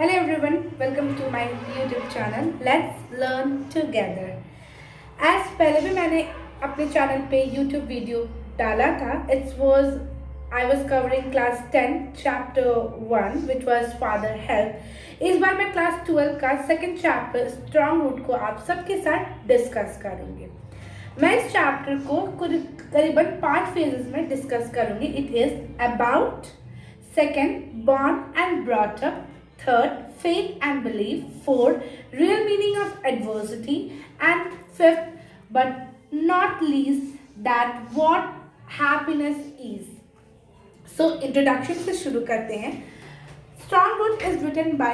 Hello everyone, welcome to my YouTube channel. Let's learn together. As पहले भी मैंने अपने चैनल पे YouTube वीडियो डाला था. I was covering class 10 chapter 1 which was father help. इस बार मैं class 12 का second chapter strong root को आप सबके साथ डिस्कस करूँगी. मैं इस चैप्टर को करीबन 5 फेजेस में डिस्कस करूँगी. It is about, second born and brought up, third faith and belief, fourth real meaning of adversity, and fifth but not least that what happiness is. So introduction से शुरू करते हैं. Strong Root is written by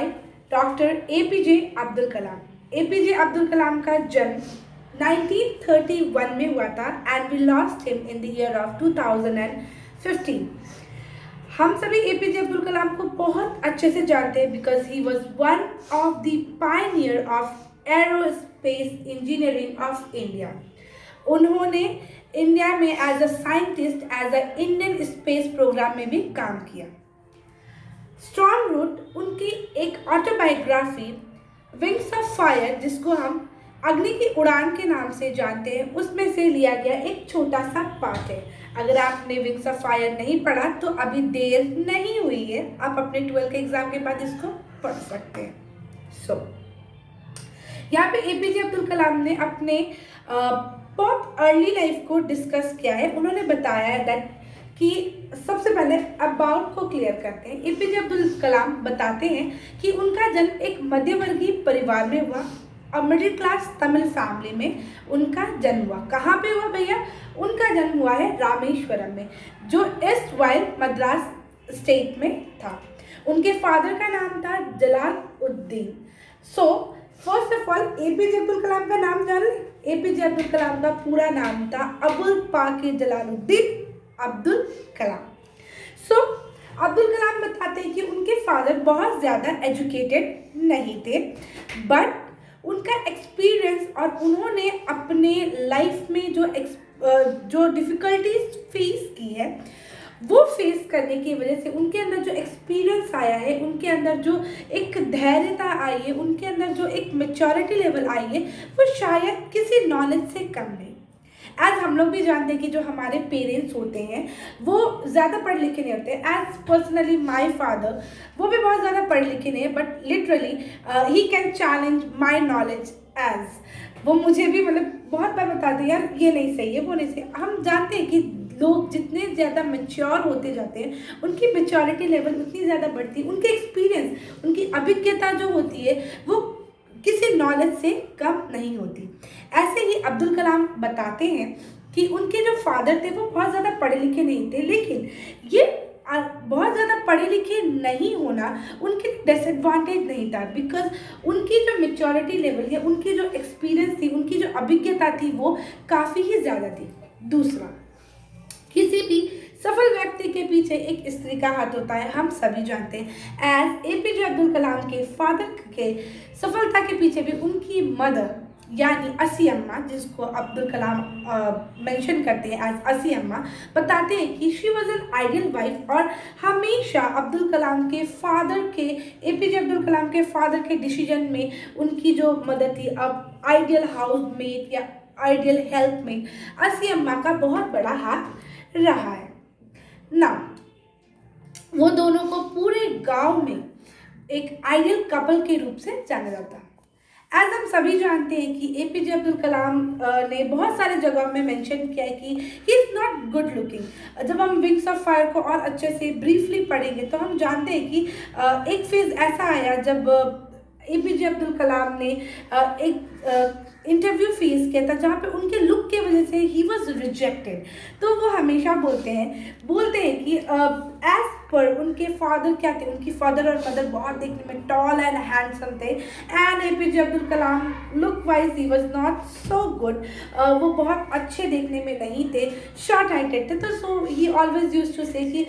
Dr. APJ Abdul Kalam. APJ Abdul Kalam का जन्म 1931 में हुआ था and we lost him in the year of 2015. हम सभी एपीजे अब्दुल कलाम को बहुत अच्छे से जानते हैं because he was one of the pioneer of aerospace engineering of India. उन्होंने इंडिया में as a scientist as a Indian space programme में भी काम किया. स्ट्रॉन्ग रूट उनकी एक ऑटोबायोग्राफी विंग्स ऑफ फायर, जिसको हम अग्नि की उड़ान के नाम से जानते हैं, उसमें से लिया गया एक छोटा सा पार्ट है. अगर आपने विंग्स ऑफ फायर नहीं पढ़ा तो अभी देर नहीं हुई है, आप अपने 12 के एग्जाम के बाद इसको पढ़ सकते हैं. यहाँ पे एपीजे अब्दुल कलाम ने अपने बहुत अर्ली लाइफ को डिस्कस किया है. उन्होंने बताया है दैट कि सबसे पहले अबाउट को क्लियर करते हैं. एपीजे अब्दुल कलाम बताते हैं कि उनका जन्म एक मध्यवर्गीय परिवार में हुआ. मिडिल क्लास तमिल फैमिली में उनका जन्म हुआ. कहाँ पे हुआ भैया? उनका जन्म हुआ है रामेश्वरम में, जो ईस्ट वाइल मद्रास स्टेट में था. उनके फादर का नाम था Jalaluddin. So first of all APJ Abdul Kalam का नाम जान लें. एपीजे अब्दुल कलाम का पूरा नाम था अबुल पाकिर जलालुद्दीन अब्दुल कलाम. सो अब्दुल कलाम बताते हैं कि उनके फादर बहुत ज़्यादा एजुकेटेड नहीं थे, बट उनका एक्सपीरियंस और उन्होंने अपने लाइफ में जो डिफ़िकल्टीज फेस की है, वो फेस करने की वजह से उनके अंदर जो एक्सपीरियंस आया है, उनके अंदर जो एक धैर्यता आई है, उनके अंदर जो एक मैच्योरिटी लेवल आई है, वो शायद किसी नॉलेज से कम नहीं. एज हम लोग भी जानते हैं कि जो हमारे पेरेंट्स होते हैं वो ज़्यादा पढ़े लिखे नहीं होते. एज पर्सनली माई फादर, वो भी बहुत ज़्यादा पढ़े लिखे नहीं है, but literally he can challenge my knowledge. As वो मुझे भी बहुत बार बताते हैं यार ये नहीं सही है, वो नहीं सही. हम जानते हैं कि लोग जितने ज़्यादा मैच्योर होते जाते हैं उनकी मैच्योरिटी लेवल उतनी ज़्यादा बढ़ती है. उनके एक्सपीरियंस, उनकी अभिज्ञता जो होती है वो किसी नॉलेज से कम नहीं होती. ऐसे ही अब्दुल कलाम बताते हैं कि उनके जो फादर थे वो बहुत ज़्यादा पढ़े लिखे नहीं थे, लेकिन ये बहुत ज़्यादा पढ़े लिखे नहीं होना उनके डिसएडवांटेज नहीं था, बिकॉज उनकी जो मैच्योरिटी लेवल या उनकी जो एक्सपीरियंस थी, उनकी जो अभिज्ञता थी वो काफ़ी ही ज़्यादा थी. दूसरा, किसी भी सफल व्यक्ति के पीछे एक स्त्री का हाथ होता है, हम सभी जानते हैं. एज एपीजे अब्दुल कलाम के फादर के सफलता के पीछे भी उनकी मदर यानी असी अम्मा, जिसको अब्दुल कलाम मेंशन करते हैं एज असी अम्मा, बताते हैं कि she was an ideal wife. और हमेशा अब्दुल कलाम के फादर के, एपीजे अब्दुल कलाम के फादर के डिसीजन में उनकी जो मदर थी, अब आइडियल हाउसमेट या आइडियल हेल्पमेट, असी अम्मा का बहुत बड़ा हाथ रहा है ना. वो दोनों को पूरे गांव में एक आइडियल कपल के रूप से जाना जाता है. एज हम सभी जानते हैं कि एपीजे अब्दुल कलाम ने बहुत सारे जगह में मेंशन किया है कि he is not good looking. जब हम विंग्स ऑफ फायर को और अच्छे से ब्रीफली पढ़ेंगे तो हम जानते हैं कि एक फेज ऐसा आया जब एपीजे अब्दुल कलाम ने एक इंटरव्यू फेस किया था जहाँ पे उनके लुक के वजह से ही वॉज रिजेक्टेड. तो वो हमेशा बोलते हैं कि एज पर उनके फादर क्या थे, उनकी फादर और मदर बहुत देखने में टॉल एंड हैंडसम थे, and APJ Abdul Kalam look wise he was not so good. वो बहुत अच्छे देखने में नहीं थे, शॉर्ट हाइटेड थे. तो सो ही ऑलवेज यूज टू से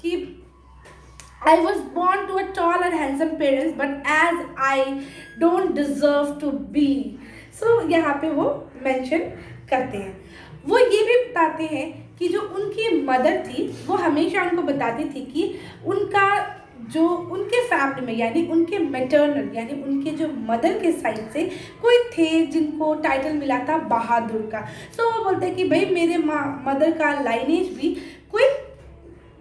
कि I was born to a tall and handsome parents, but as I don't deserve to be. So यहाँ पे वो mention करते हैं. वो ये भी बताते हैं कि जो उनकी मदर थी वो हमेशा उनको बताती थी कि उनका जो उनके फैमिली में यानी उनके मैटरनल यानी उनके जो मदर के साइड से कोई थे जिनको टाइटल मिला था बहादुर का। सो वो बोलते हैं कि भाई मेरे मदर का लाइनेज भी कोई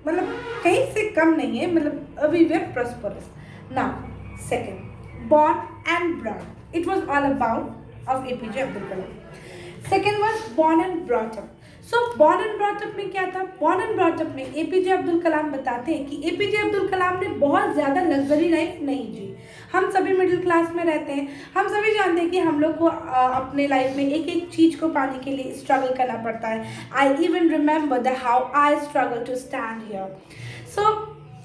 मतलब कहीं से कम नहीं है, मतलब we were prosperous. Now second, born and brought, it was all about of APJ Abdul Kalam. Second was born and brought up. So born and brought up में क्या था? बॉर्न एंड ब्रॉट अप में एपीजे अब्दुल कलाम बताते हैं कि एपीजे अब्दुल कलाम ने बहुत ज़्यादा लग्जरी लाइफ नहीं जी। हम सभी मिडिल क्लास में रहते हैं, हम सभी जानते हैं कि हम लोग को अपने लाइफ में एक एक चीज़ को पाने के लिए स्ट्रगल करना पड़ता है। I even remember the how I struggle to stand here. So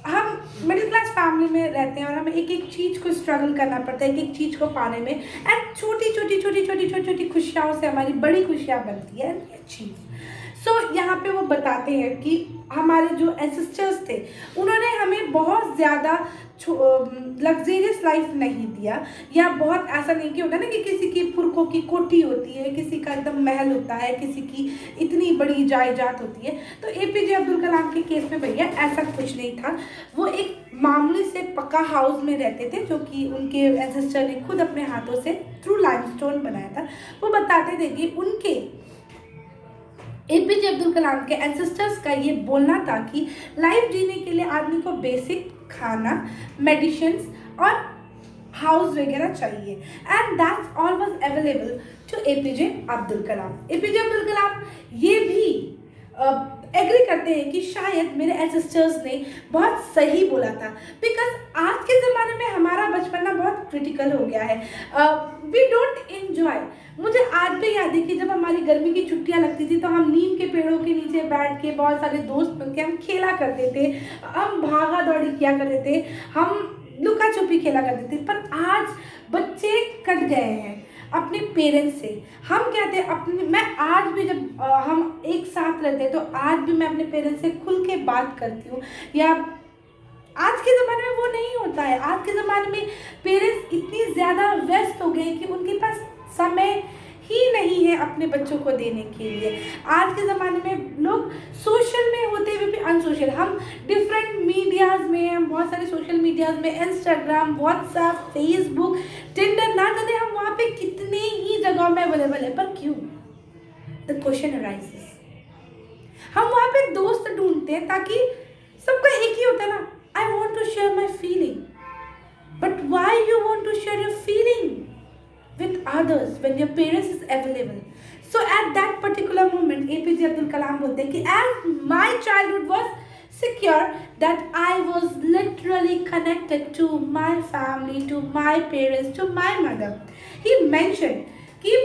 हम मिडिल क्लास फैमिली में रहते हैं और हमें एक एक चीज़ को स्ट्रगल करना पड़ता है, एक एक चीज़ को पाने में, एंड छोटी छोटी खुशियों से हमारी बड़ी खुशियाँ बनती है चीज़। सो यहाँ पे वो बताते हैं कि हमारे जो एंसेस्टर्स थे उन्होंने हमें बहुत ज़्यादा लग्जेरियस लाइफ नहीं दिया, या बहुत ऐसा नहीं कि होता ना कि किसी की पुरखों की कोठी होती है, किसी का एकदम महल होता है, किसी की इतनी बड़ी जायदाद होती है। तो एपीजे अब्दुल कलाम के केस में भैया ऐसा कुछ नहीं था। वो एक मामूली से पक्का हाउस में रहते थे जो कि उनके एंसेस्टर ने खुद अपने हाथों से थ्रू लाइमस्टोन बनाया था। वो बताते थे कि उनके एपीजे अब्दुल कलाम के एंसेस्टर्स का ये बोलना था कि लाइफ जीने के लिए आदमी को बेसिक खाना, मेडिसिन्स और हाउस वगैरह चाहिए, and that's all was available to APJ Abdul Kalam. APJ Abdul Kalam ये भी एग्री करते हैं कि शायद मेरे एंसेस्टर्स ने बहुत सही बोला था, बिकॉज आज के ज़माने में हमारा बचपन ना बहुत क्रिटिकल हो गया है। We don't enjoy. मुझे आज भी याद है कि जब हमारी गर्मी की छुट्टियां लगती थी तो हम नीम के पेड़ों के नीचे बैठ के बहुत सारे दोस्त मिलके हम खेला करते थे, हम भागा दौड़ी किया करते थे, हम लुका छुपी खेला करते थे। पर आज बच्चे कट गए हैं अपने पेरेंट्स से। हम क्या थे अपने, मैं आज भी जब हम एक साथ रहते हैं तो आज भी मैं अपने पेरेंट्स से खुल के बात करती हूँ, या आज के ज़माने में वो नहीं होता है। आज के ज़माने में पेरेंट्स इतनी ज़्यादा व्यस्त हो गए कि उनके पास समय ही नहीं है अपने बच्चों को देने के लिए। आज के ज़माने में लोग सोशल में होते हुए भी अनसोशल। हम डिफरेंट मीडियाज़ में, हम बहुत सारे सोशल मीडियाज़ में, इंस्टाग्राम, व्हाट्सएप, फेसबुक, टिंडर, ना जाने हम वहाँ पे कितने ही जगहों में अवेलेबल है। पर क्यों? The question arises. हम वहाँ पे दोस्त ढूंढते हैं ताकि सबका एक ही होता है ना, I want to share my feeling, but why you want to share your feeling with others when your parents is available? So at that particular moment APJ Abdul Kalam बोलते हैं कि as my childhood was secure, that I was literally connected to my family, to my parents, to my mother. He mentioned कि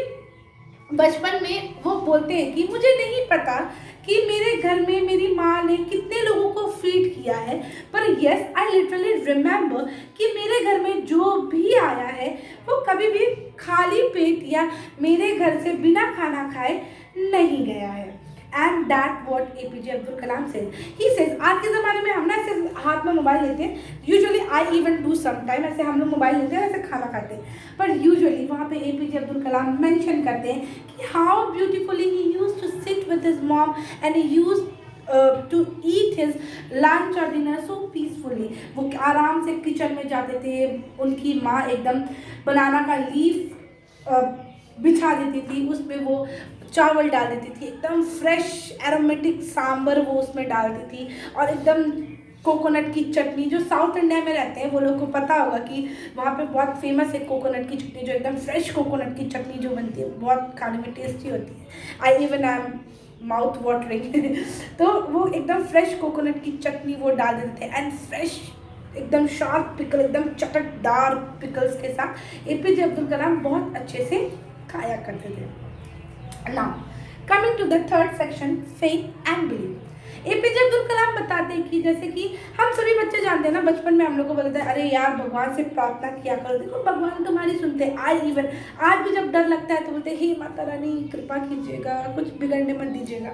बचपन में वो बोलते हैं कि मुझे नहीं पता कि मेरे घर में मेरी माँ ने कितने लोगों को फीड किया है, पर यस आई लिटरली रिमेंबर कि मेरे घर में जो भी आया है वो कभी भी खाली पेट या मेरे घर से बिना खाना खाए नहीं गया है। And that what APJ Abdul Kalam says. He says आज के ज़माने में हम ना ऐसे हाथ में मोबाइल लेते हैं, usually I even do sometime, ऐसे हम लोग मोबाइल लेते हैं ऐसे खाना खाते हैं, पर यूजुअली वहाँ पे एपीजे अब्दुल कलाम मेंशन करते हैं कि how beautifully he used to sit with his mom and he used to eat his lunch और डिनर सो पीसफुली। वो आराम से किचन में जाते थे, उनकी माँ एकदम बनाना का लीफ बिछा देती थी, उसमें वो चावल डाल देती थी, एकदम फ्रेश एरोमेटिक सांबर वो उसमें डालती थी, और एकदम कोकोनट की चटनी। जो साउथ इंडिया में रहते हैं वो लोग को पता होगा कि वहाँ पे बहुत फेमस है कोकोनट की चटनी, जो एकदम फ्रेश कोकोनट की चटनी जो बनती है बहुत खाने में टेस्टी होती है। I even I am mouth watering तो वो एकदम फ्रेश कोकोनट की चटनी वो डाल देते थे, एंड फ्रेश एकदम शार्प पिकल, एकदम चटकदार पिकल्स के साथ एपीजे अब्दुल कलाम बहुत अच्छे से खाया करते थे। Now, coming to the third section, faith and belief. APJ Abdul Kalam बताते हैं कि जैसे कि हम सभी बच्चे जानते हैं ना, बचपन में हम लोग को बोलते हैं अरे यार भगवान से प्रार्थना किया करो, देखो भगवान तुम्हारी सुनते हैं। आई इवन आज भी जब डर लगता है तो बोलते हैं हे माता रानी कृपा कीजिएगा, कुछ बिगड़ने मत दीजिएगा।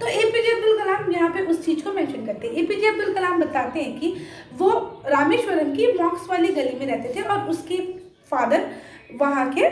तो एपीजे अब्दुल कलाम यहाँ पे उस चीज़ को मेंशन करते हैं। एपीजे अब्दुल कलाम बताते हैं कि वो रामेश्वरम की मॉक्स वाली गली में रहते थे और उसके फादर वहाँ के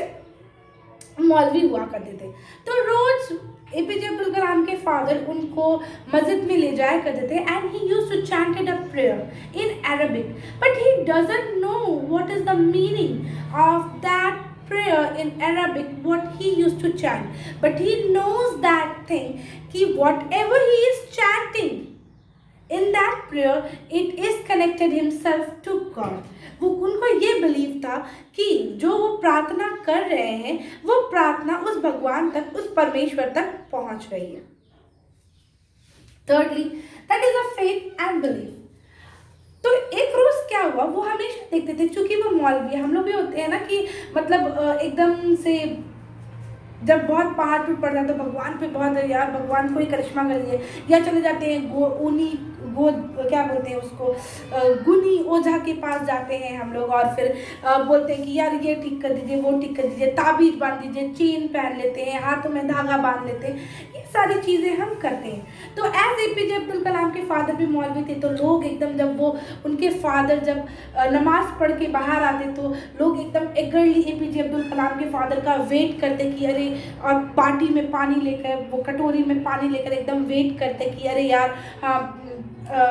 मौलवी हुआ करते थे। तो रोज एपीजे अब्दुल कलाम के फादर उनको मस्जिद में ले जाया करते थे and he used to chanted a prayer in Arabic, but he doesn't know what is the meaning of that prayer in Arabic, what he used to chant, but he knows that thing कि whatever he is chanting in that prayer, it is connected himself to God. वो उनको ये believe था कि जो वो प्रार्थना कर रहे हैं वो प्रार्थना उस भगवान तक, उस परमेश्वर तक पहुंच रही है। Thirdly, that is a faith and belief. तो एक रोज क्या हुआ, वो हमेशा देखते थे, क्योंकि वो मौलवी, हम लोग भी होते हैं ना कि मतलब एकदम से जब बहुत पहाड़ टूट पड़ता है तो भगवान पे बहुत यार भगवान कोई करिश्मा कर दिए, या चले जाते हैं क्या बोलते हैं उसको, गुनी ओझा के पास जाते हैं हम लोग और फिर बोलते हैं कि यार ये ठीक कर दीजिए, वो ठीक कर दीजिए, ताबीज बांध दीजिए, चेन पहन लेते हैं, हाथों में धागा बांध लेते हैं, ये सारी चीज़ें हम करते हैं। तो एज एपीजे अब्दुल कलाम के फादर भी मौलवी थे, तो लोग एकदम जब वो उनके फादर जब नमाज पढ़ के बाहर आते तो लोग एकदम एगरली एपीजे अब्दुल कलाम के फादर का वेट करते कि अरे, और बाटी में पानी लेकर, वो कटोरी में पानी लेकर एकदम वेट करते कि अरे यार हाँ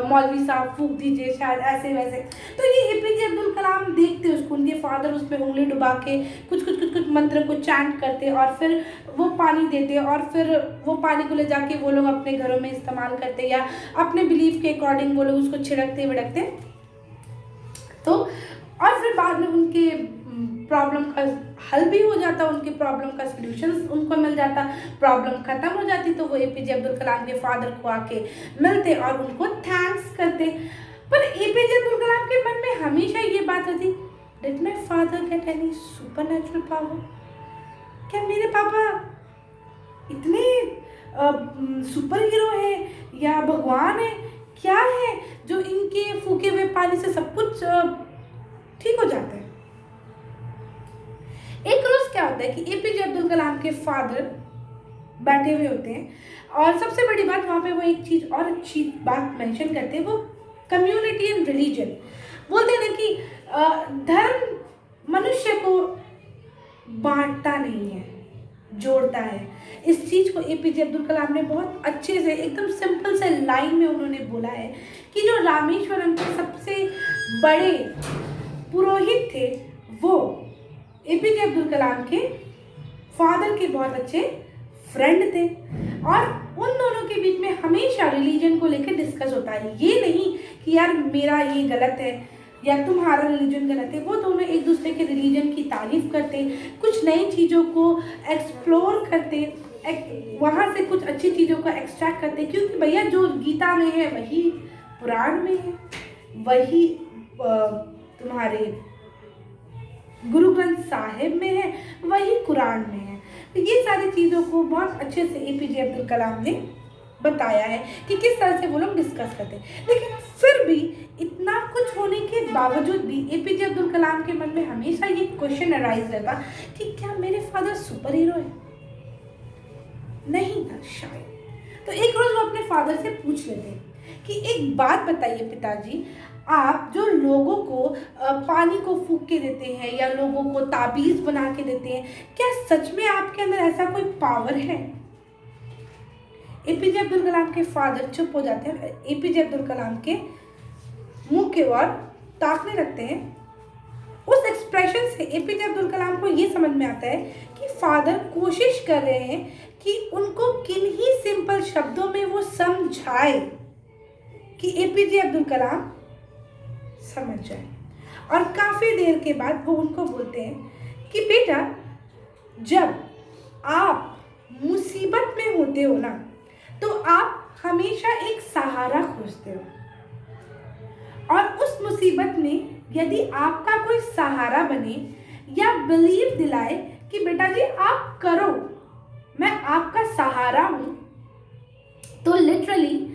मौलवी साहब फूंक दीजिए, शायद ऐसे वैसे। तो ये एपीजे अब्दुल कलाम देखते उसको, उनके फादर उसमें उंगली डुबा के कुछ मंत्र को चैंट करते और फिर वो पानी देते और फिर वो पानी को ले जाके वो लोग अपने घरों में इस्तेमाल करते या अपने बिलीफ के अकॉर्डिंग वो लोग उसको छिड़कते विड़कते। तो और फिर बाद में उनके प्रॉब्लम का हल भी हो जाता, उनके प्रॉब्लम का सल्यूशन उनको मिल जाता, प्रॉब्लम खत्म हो जाती, तो वो एपीजे अब्दुल कलाम के फादर को आके मिलते और उनको थैंक्स करते। पर एपीजे अब्दुल कलाम के मन में हमेशा ये बात रहती, did my father get any supernatural power? क्या मेरे पापा इतने सुपर हीरो हैं या भगवान है, क्या है जो इनके फूके हुए पानी से सब कुछ ठीक हो जाता है? एक रोज क्या होता है कि एपीजे अब्दुल कलाम के फादर बैठे हुए होते हैं और सबसे बड़ी बात वहाँ पे वो एक चीज और अच्छी बात मेंशन करते हैं, वो कम्युनिटी एंड रिलीजन। बोलते हैं ना कि धर्म मनुष्य को बांटता नहीं है, जोड़ता है। इस चीज को एपीजे अब्दुल कलाम ने बहुत अच्छे से एकदम सिंपल से लाइन में उन्होंने बोला है कि जो रामेश्वरम के सबसे बड़े पुरोहित थे वो एपीजे अब्दुल कलाम के फादर के बहुत अच्छे फ्रेंड थे और उन दोनों के बीच में हमेशा रिलीजन को लेकर डिस्कस होता है। ये नहीं कि यार मेरा ये गलत है या तुम्हारा रिलीजन गलत है, वो दोनों एक दूसरे के रिलीजन की तारीफ करते, कुछ नई चीज़ों को एक्सप्लोर करते, वहाँ से कुछ अच्छी चीज़ों को एक्सट्रैक्ट करते, क्योंकि भैया जो गीता में है वही पुराण में है, वही तुम्हारे गुरु ग्रंथ साहिब में है, वही कुरान में है। तो ये सारी चीज़ों को बहुत अच्छे से एपीजे अब्दुल कलाम ने बताया है कि किस तरह से वो लोग डिस्कस करते हैं। लेकिन फिर भी इतना कुछ होने के बावजूद भी एपीजे अब्दुल कलाम के मन में हमेशा ये क्वेश्चन अराइज रहता कि क्या मेरे फादर सुपर हीरो है? नहीं था शायद। तो एक रोज वो अपने फादर से पूछ लेते कि एक बात बताइए पिताजी, आप जो लोगों को पानी को फूंक के देते हैं या लोगों को ताबीज बना के देते हैं, क्या सच में आपके अंदर ऐसा कोई पावर है? एपीजे अब्दुल कलाम के फादर चुप हो जाते हैं, एपीजे अब्दुल कलाम के मुंह के ओर ताकने लगते हैं। उस एक्सप्रेशन से एपीजे अब्दुल कलाम को ये समझ में आता है कि फादर कोशिश कर रहे हैं कि उनको किन्हीं सिंपल शब्दों में वो समझाए कि एपीजे अब्दुल कलाम समझ जाए। और काफी देर के बाद वो उनको बोलते हैं कि बेटा, जब आप मुसीबत में होते हो ना, तो आप हमेशा एक सहारा खोजते हो और उस मुसीबत में यदि आपका कोई सहारा बने या बिलीव दिलाए कि बेटा जी आप करो, मैं आपका सहारा हूं, तो लिटरली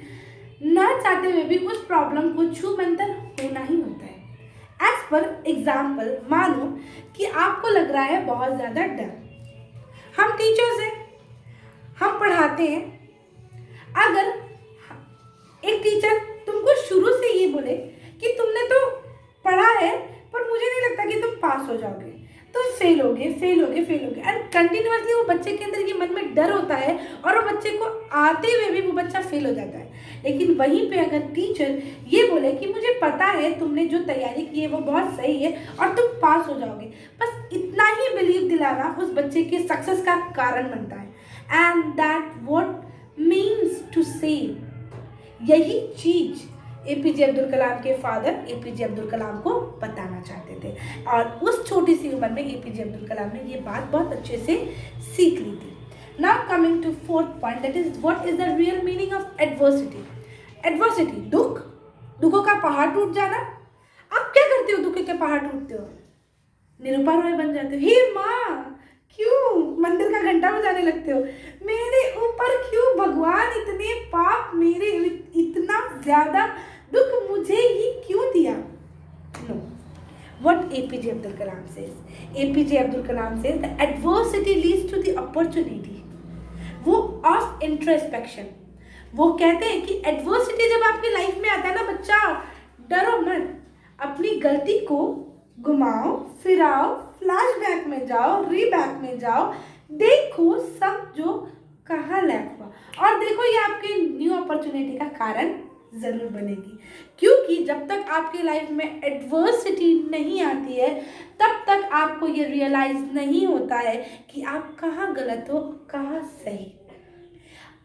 ना चाहते हुए भी उस प्रॉब्लम को छूमंतर होना ही होता है। एज पर एग्जाम्पल, मानो कि आपको लग रहा है बहुत ज़्यादा डर, हम टीचर्स हैं, हम पढ़ाते हैं, अगर एक टीचर तुमको शुरू से ये बोले कि तुमने तो पढ़ा है पर मुझे नहीं लगता कि तुम पास हो जाओगे, तो तुम फेल होगे, फेल होगे, फेल होगे, एंड कंटिन्यूअसली वो बच्चे के अंदर ये मन में डर होता है और वो बच्चे को आते हुए भी वो बच्चा फेल हो जाता है। लेकिन वहीं पे अगर टीचर ये बोले कि मुझे पता है तुमने जो तैयारी की है वो बहुत सही है और तुम पास हो जाओगे, बस इतना ही बिलीव दिलाना उस बच्चे के सक्सेस का कारण बनता है। And that what means to say, यही चीज एपीजे अब्दुल कलाम के फादर एपीजे अब्दुल कलाम को बताना चाहते थे और उस छोटी सी उम्र में एपीजे अब्दुल कलाम ने ये बात बहुत अच्छे से सीख ली थी। Now coming to fourth point, that is what is the real meaning of adversity. Adversity, दुख, दुखों का पहाड़ टूट जाना। आप क्या करते हो दुख के पहाड़ टूटते हो? निरूपा रॉय बन जाते हो, हे माँ क्यों मंदिर का घंटा बजाने लगते हो, मेरे ऊपर क्यों भगवान इतने पाप, मेरे इतना ज्यादा दुख मुझे ही क्यों दिया? No, what APJ Abdul Kalam says, APJ Abdul Kalam says the adversity leads to the opportunity, वो ऑफ इंट्रोस्पेक्शन। वो कहते हैं कि एडवर्सिटी जब आपकी लाइफ में आता है ना बच्चा, डरो मत, अपनी गलती को घुमाओ फिराओ, फ्लैशबैक में जाओ, रीबैक में जाओ, देखो समझो कहाँ लैक हुआ और देखो ये आपके न्यू अपॉर्चुनिटी का कारण जरूर बनेगी। क्योंकि जब तक आपकी लाइफ में एडवर्सिटी नहीं आती है तब तक आपको ये रियलाइज नहीं होता है कि आप कहाँ गलत हो कहाँ सही।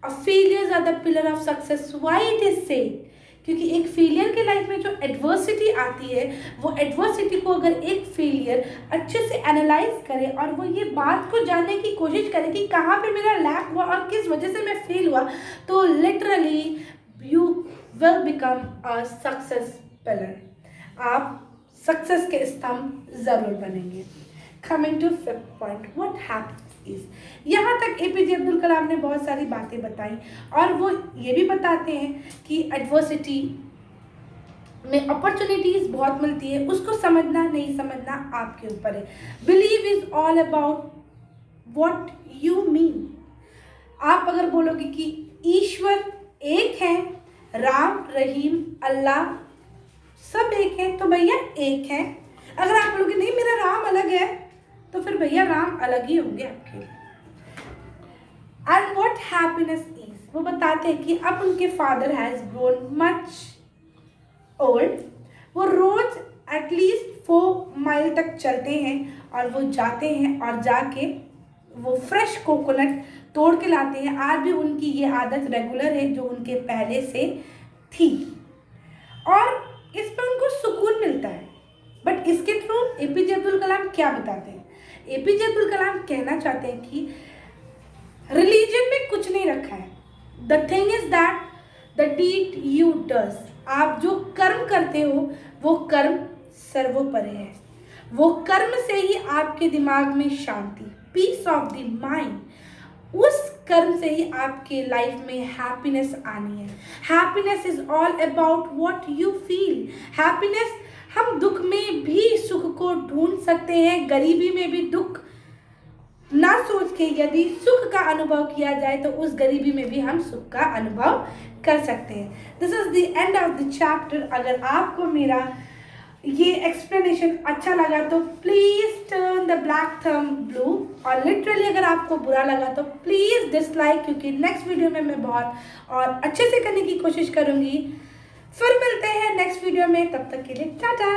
Failures are the pillar of success, why it is said, क्योंकि एक फेलियर के लाइफ में जो एडवर्सिटी आती है वो एडवर्सिटी को अगर एक फेलियर अच्छे से एनालाइज करे और वो ये बात को जानने की कोशिश करे कि कहाँ पे मेरा लैक हुआ और किस वजह से मैं फेल हुआ, तो literally you will become a success pillar, आप सक्सेस के स्तंभ जरूर बनेंगे। Coming to fifth point, what happens is, यहाँ तक एपीजे अब्दुल कलाम ने बहुत सारी बातें बताई और वो ये भी बताते हैं कि एडवर्सिटी में अपॉर्चुनिटीज बहुत मिलती है, उसको समझना नहीं समझना आपके ऊपर है। Believe is all about what you mean. आप अगर बोलोगे कि ईश्वर एक है, राम रहीम अल्लाह सब एक है, तो भैया एक है। अगर आप बोलोगे नहीं मेरा राम अलग है, तो फिर भैया राम अलग ही होंगे आपके लिए। एंड व्हाट हैप्पीनेस इज, वो बताते हैं कि अब उनके father has grown much old, वो रोज एटलीस्ट 4 माइल तक चलते हैं और वो जाते हैं और जाके वो फ्रेश कोकोनट तोड़ के लाते हैं। आज भी उनकी ये आदत रेगुलर है जो उनके पहले से थी और इस पर उनको सुकून मिलता है। बट इसके थ्रू एपीजे अब्दुल कलाम क्या बताते हैं? एपीजे अब्दुल कलाम कहना चाहते हैं कि रिलीजन में कुछ नहीं रखा है, the thing is that the did you does, आप जो कर्म करते हो वो कर्म सर्वोपरि है, वो कर्म से ही आपके दिमाग में शांति, पीस ऑफ द माइंड, उस कर्म से ही आपके लाइफ में हैप्पीनेस आनी है। Happiness is all about what you feel. Happiness, हम दुख में भी सुख को ढूंढ सकते हैं, गरीबी में भी दुख ना सोच के यदि सुख का अनुभव किया जाए तो उस गरीबी में भी हम सुख का अनुभव कर सकते हैं। This is the end of the chapter. अगर आपको मेरा ये एक्सप्लेनेशन अच्छा लगा तो please turn the black thumb blue, और लिटरली अगर आपको बुरा लगा तो प्लीज़ डिसलाइक, क्योंकि नेक्स्ट वीडियो में मैं बहुत और अच्छे से करने की कोशिश करूँगी। फिर मिलते हैं नेक्स्ट वीडियो में, तब तक के लिए टाटा।